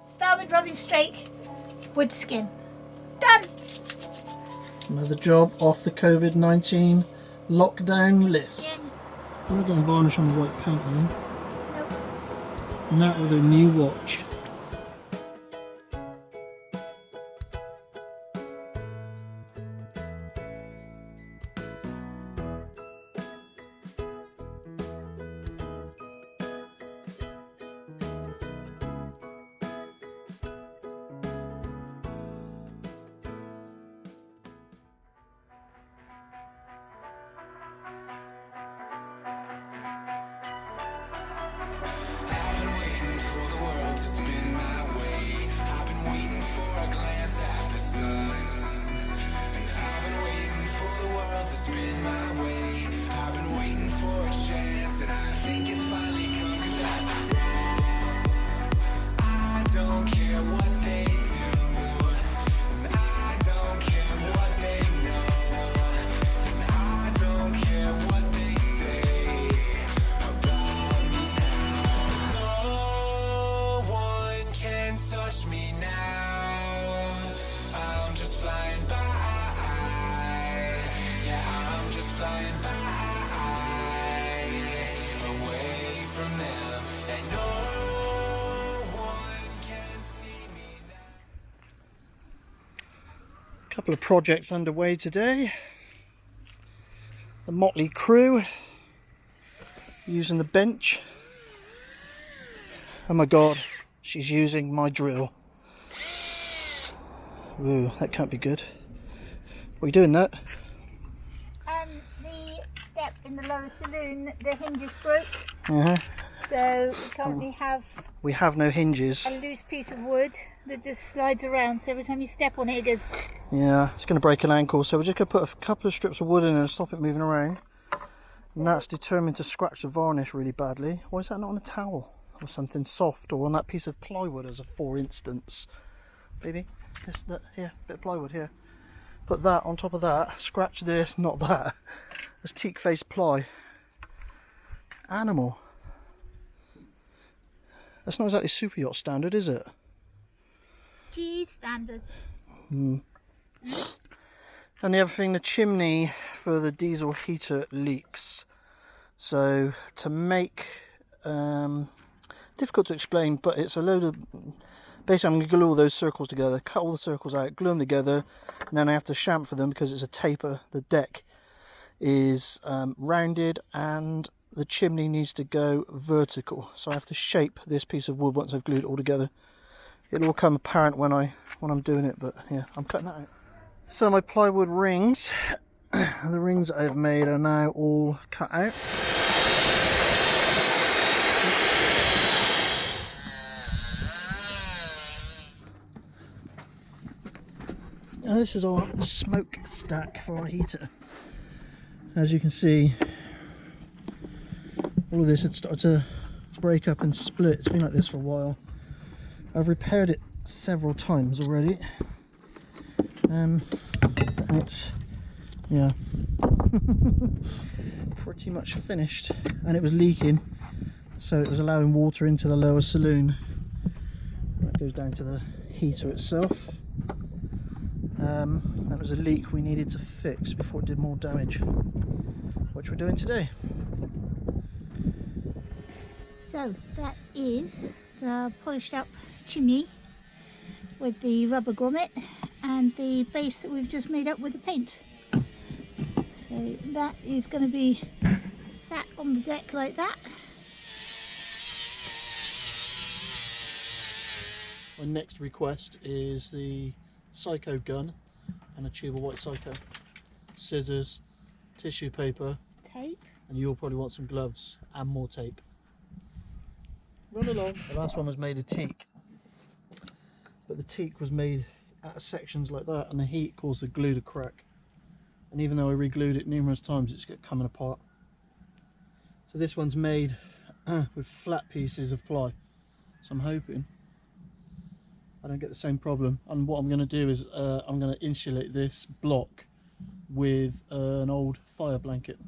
starboard rubbing strake, wood skin. Done! Another job off the COVID-19 lockdown list. I'm not going to varnish on the white paint one. Nope. And that with a new watch. Couple of projects underway today. The motley crew using the bench. Oh my god, she's using my drill. Ooh, that can't be good. What are you doing that? The step in the lower saloon, the hinges broke. Uh-huh. So we currently We have no hinges. a loose piece of wood that just slides around, so every time you step on it, it goes. Yeah, it's going to break an ankle, so we're just going to put a couple of strips of wood in and stop it moving around. And that's determined to scratch the varnish really badly. Why is that not on a towel or something soft, or on that piece of plywood as a for instance? Baby, here, bit of plywood here. Put that on top of that, scratch this, not that. That's teak face ply. Animal. That's not exactly super yacht standard, is it? G standard. And the other thing, the chimney for the diesel heater leaks. So to make, difficult to explain, but it's a load of, basically I'm going to glue all those circles together, cut all the circles out, glue them together, and then I have to chamfer them because it's a taper. The deck is rounded and the chimney needs to go vertical. So I have to shape this piece of wood once I've glued it all together. It'll all come apparent when I'm doing it, but yeah, I'm cutting that out. So my plywood rings, the rings I've made are now all cut out. Now this is our smoke stack for our heater. As you can see, all of this had started to break up and split. It's been like this for a while. I've repaired it several times already. It's, yeah, pretty much finished, and it was leaking, so it was allowing water into the lower saloon. That goes down to the heater itself. That was a leak we needed to fix before it did more damage, which we're doing today. So that is the polished up chimney with the rubber grommet and the base that we've just made up with the paint. So that is going to be sat on the deck like that. My next request is the Psycho gun and a tube of white Psycho, scissors, tissue paper, Tape. and you'll probably want some gloves and more tape. Run along. The last one was made of teak, but the teak was made out of sections like that, and the heat caused the glue to crack. And even though I re-glued it numerous times, it's coming apart. So this one's made with flat pieces of ply. So I'm hoping I don't get the same problem. And what I'm going to do is I'm going to insulate this block with an old fire blanket.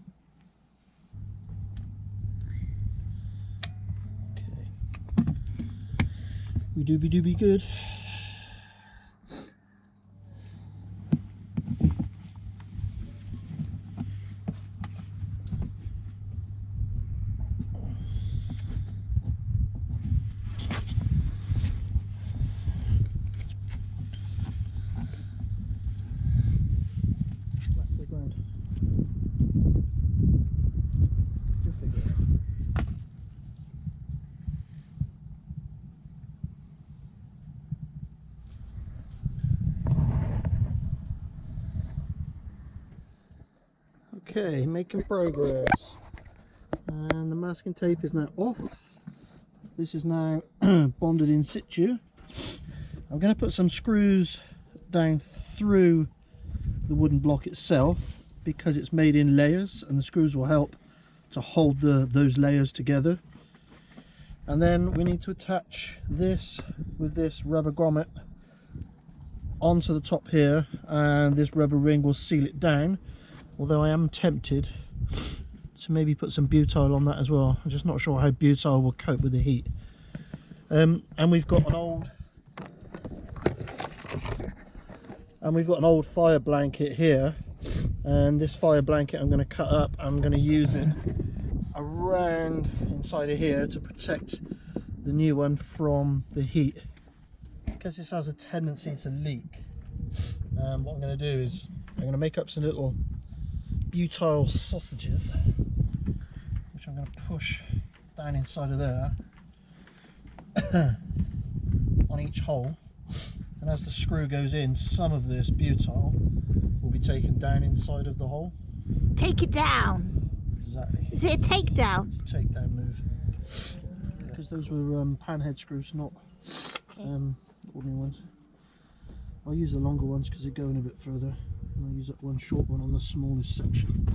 Dooby dooby dooby good. Okay, making progress, and the masking tape is now off. This is now bonded in situ. I'm going to put some screws down through the wooden block itself because it's made in layers, and the screws will help to hold those layers together. And then we need to attach this with this rubber grommet onto the top here, and this rubber ring will seal it down. Although I am tempted to maybe put some butyl on that as well. I'm just not sure how butyl will cope with the heat. And we've got an old fire blanket here, and this fire blanket I'm going to cut up. I'm going to use it around inside of here to protect the new one from the heat, because this has a tendency to leak. What I'm going to do is I'm going to make up some little butyl sausages, which I'm going to push down inside of there on each hole, and as the screw goes in, some of this butyl will be taken down inside of the hole. Take it down. Exactly. Is it a takedown? It's a takedown move, because those were panhead screws, not ordinary ones. I'll use the longer ones because they're going a bit further. I'll use that one short one on the smallest section.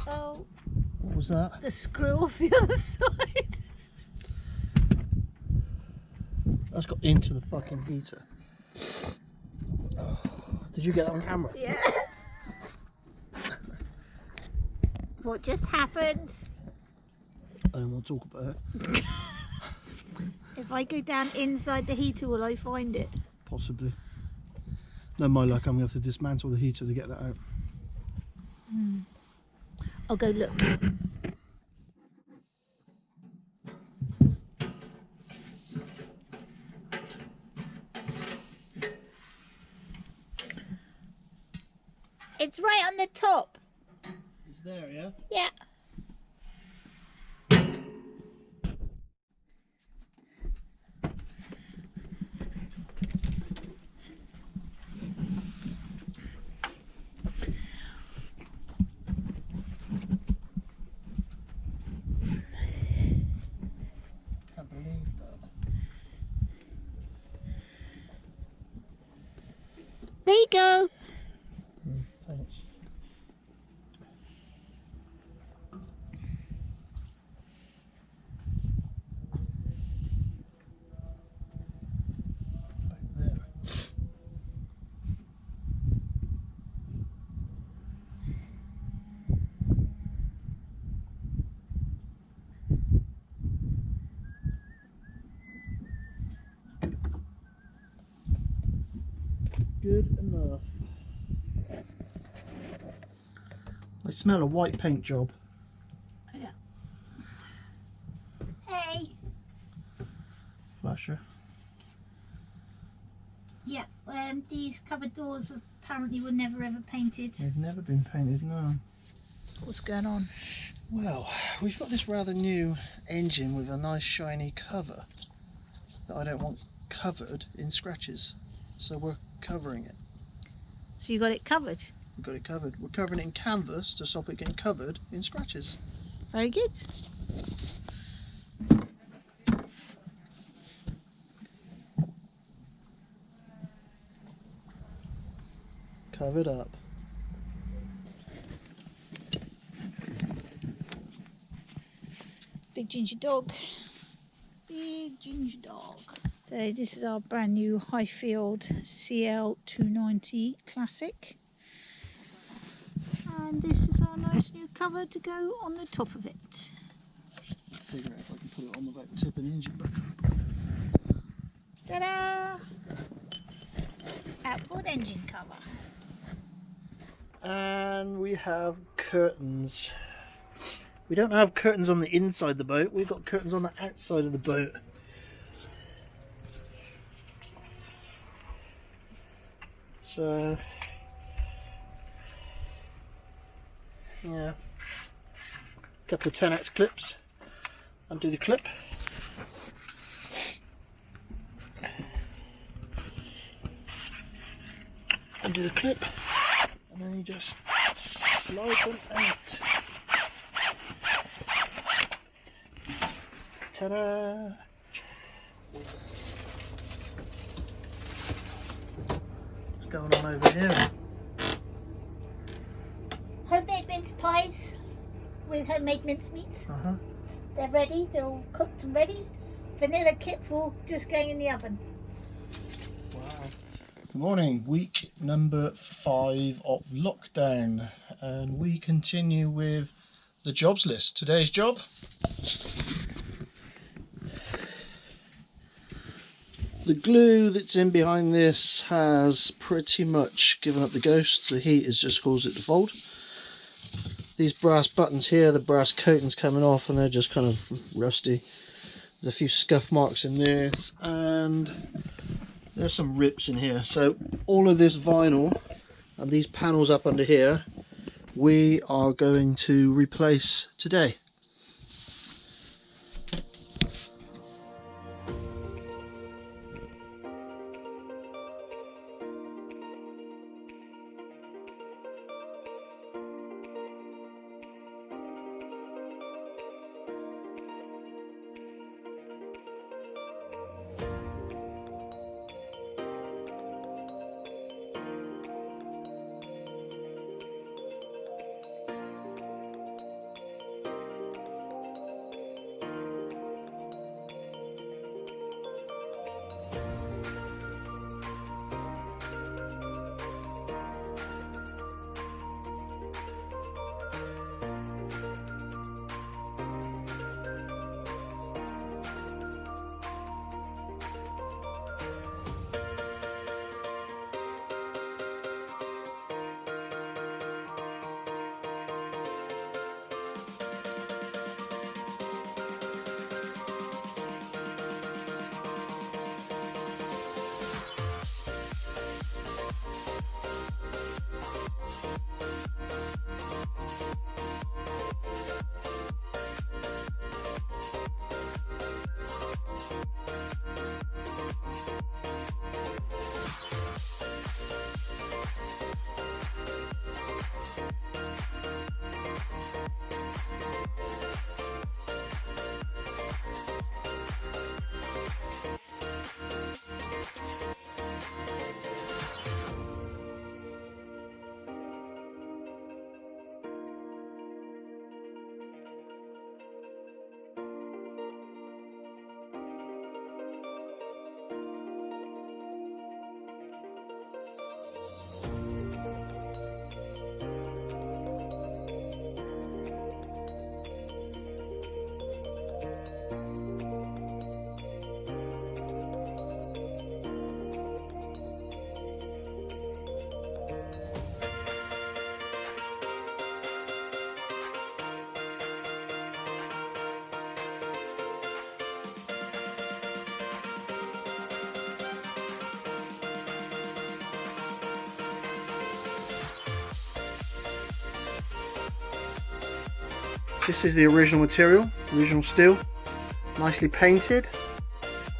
Oh, What was that? the screw off the other side. That's got into the fucking heater. Did you get that on camera? Yeah. What just happened? I don't want to talk about it. If I go down inside the heater, will I find it? Possibly. No, my luck, I'm going to have to dismantle the heater to get that out. I'll go look. It's right on the top. It's there, yeah? Yeah. Can't believe that. There you go. Thanks. Back there. Good enough. I smell a white paint job. Yeah. Hey. Flasher. Yeah. These cupboard doors apparently were never ever painted. They've never been painted, no. What's going on? Well, we've got this rather new engine with a nice shiny cover that I don't want covered in scratches, so we're covering it. So you got it covered? We've got it covered. We're covering it in canvas to stop it getting covered in scratches. Very good. Covered up. Big ginger dog. Ginger dog. So this is our brand new Highfield CL290 Classic. And this is our nice new cover to go on the top of it. Figure out if I can put it on without tipping the engine back. Ta-da! Outboard engine cover. And we have curtains. We don't have curtains on the inside of the boat, we've got curtains on the outside of the boat. So, yeah, a couple of 10x clips, undo the clip. Undo the clip, and then you just slide them out. Ta-da! What's going on over here? Homemade mince pies with homemade mincemeat. They're ready, they're all cooked and ready. Vanilla kipful just going in the oven. Wow. Good morning, week number 5 of lockdown, and we continue with the jobs list. Today's job: the glue that's in behind this has pretty much given up the ghost. The heat has just caused it to fold. These brass buttons here, the brass coating's coming off and they're just kind of rusty. There's a few scuff marks in this and there's some rips in here. So all of this vinyl and these panels up under here we are going to replace today. This is the original material, original steel, nicely painted,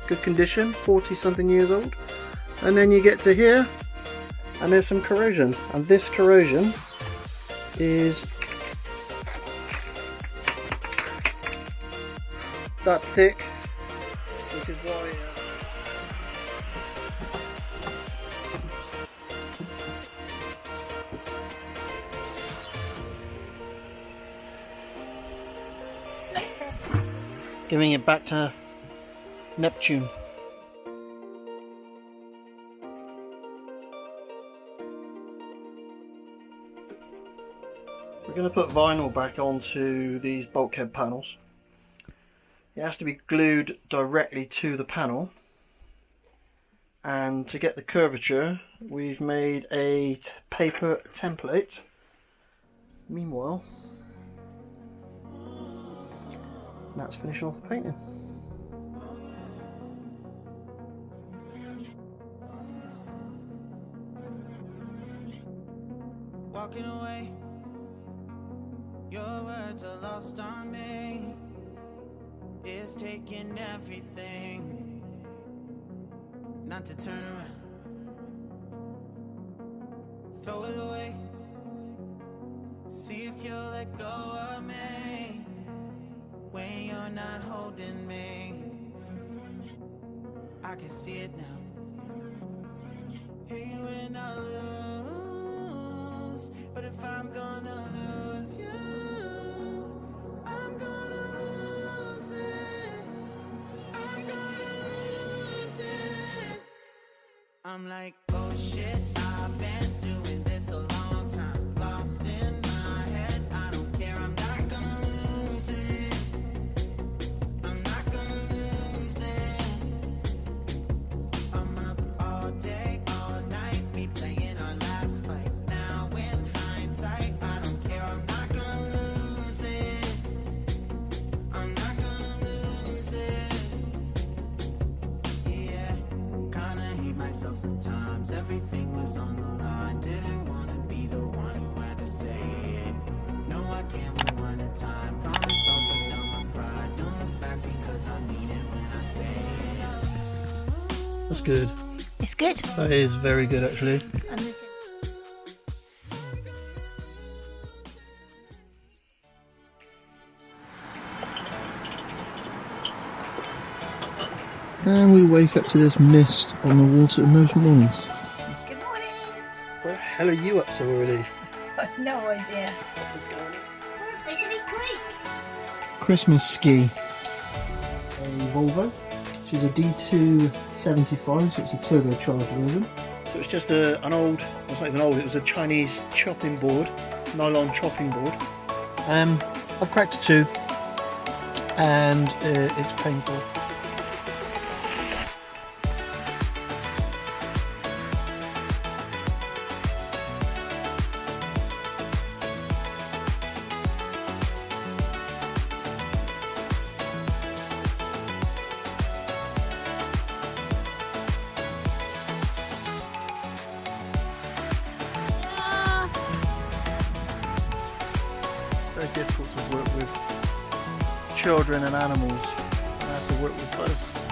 good condition, 40 something years old. And then you get to here and there's some corrosion, and this corrosion is that thick, which is why giving it back to Neptune. We're going to put vinyl back onto these bulkhead panels. It has to be glued directly to the panel, and to get the curvature we've made a paper template. Meanwhile, Matt's finishing off the painting. Walking away, your words are lost on me. It's taking everything not to turn around. Throw it away, see if you'll let go of me when you're not holding me. I can see it now. Hey, when I lose, but if I'm gonna lose you, I'm gonna lose it. I'm gonna lose it. I'm like, oh shit, I've been doing this a long time. Lost in my head, I don't care, I'm not gonna lose it. I'm not gonna lose this. I'm up all day, all night, replaying our last fight. Now in hindsight, I don't care, I'm not gonna lose it. I'm not gonna lose this. Yeah, kinda hate myself sometimes. Everything was on the line. Didn't wanna be the one who had to say it. No, I can't rewind the time. Promise I'll put down my pride. Don't look back because I mean it when I say it. That's good. It's good. That is very good actually. And this is- And we wake up to this mist on the water in most mornings. Good morning. Where the hell are you up so early? I've no idea what's going on. Isn't it great? Christmas ski. A Volvo. She's a D275, so it's a turbocharged version. So it's just an old, well, it's not even old, it was a Chinese chopping board, nylon chopping board. I've cracked a tooth, and it's painful. Very difficult to work with children and animals. I have to work with both.